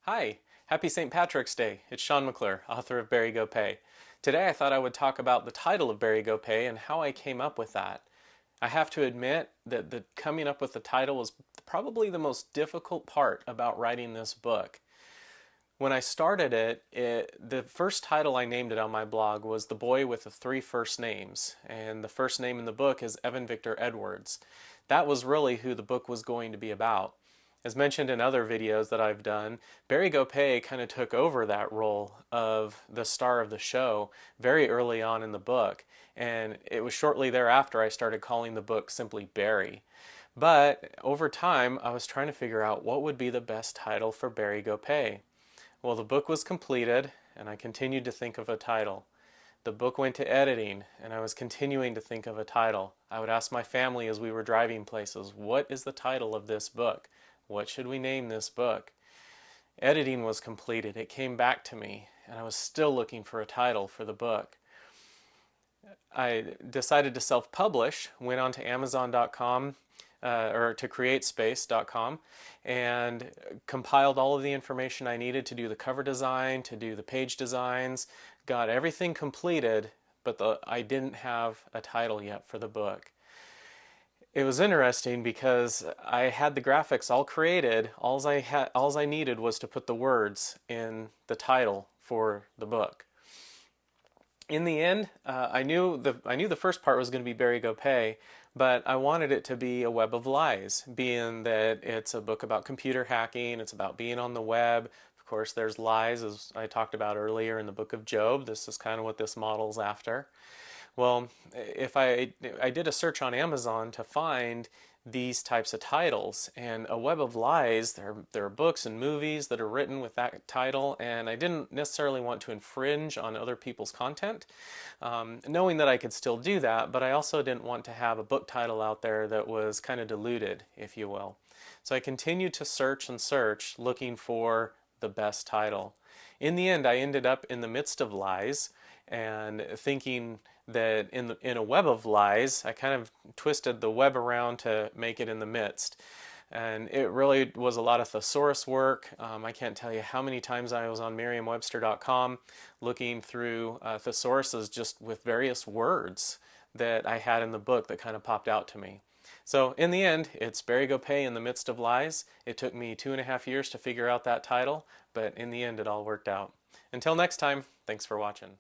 Hi, happy St. Patrick's Day. It's Sean McClure, author of Goupe. Today I thought I would talk about the title of Goupe and how I came up with that. I have to admit that the coming up with the title was probably the most difficult part about writing this book. When I started the first title I named it on my blog was The Boy with the Three First Names, and the first name in the book is Evan Victor Edwards. That was really who the book was going to be about. As mentioned in other videos that I've done, Barry Goupe kind of took over that role of the star of the show very early on in the book, and it was shortly thereafter I started calling the book simply Barry. But over time, I was trying to figure out what would be the best title for Barry Goupe. Well, the book was completed, and I continued to think of a title. The book went to editing, and I was continuing to think of a title. I would ask my family as we were driving places, what is the title of this book? What should we name this book? Editing was completed. It came back to me, and I was still looking for a title for the book. I decided to self-publish, went on to Amazon.com or to CreateSpace.com and compiled all of the information I needed to do the cover design, to do the page designs, got everything completed, but I didn't have a title yet for the book. It was interesting because I had the graphics all created. All I needed was to put the words in the title for the book. In the end, I knew the first part was going to be Barry Goupe, but I wanted it to be a web of lies, being that it's a book about computer hacking, it's about being on the web. Of course, there's lies, as I talked about earlier in the book of Job. This is kind of what this model's after. Well, if I did a search on Amazon to find these types of titles, and A Web of Lies, there are books and movies that are written with that title, and I didn't necessarily want to infringe on other people's content, knowing that I could still do that, but I also didn't want to have a book title out there that was kind of diluted, if you will. So I continued to search and search, looking for the best title. In the end, I ended up in the midst of lies and thinking that in a web of lies, I kind of twisted the web around to make it in the midst. And it really was a lot of thesaurus work. I can't tell you how many times I was on Merriam-Webster.com looking through thesauruses just with various words that I had in the book that kind of popped out to me. So in the end, it's Barry Goupe in the Midst of Lies. It took me 2.5 years to figure out that title, but in the end it all worked out. Until next time, thanks for watching.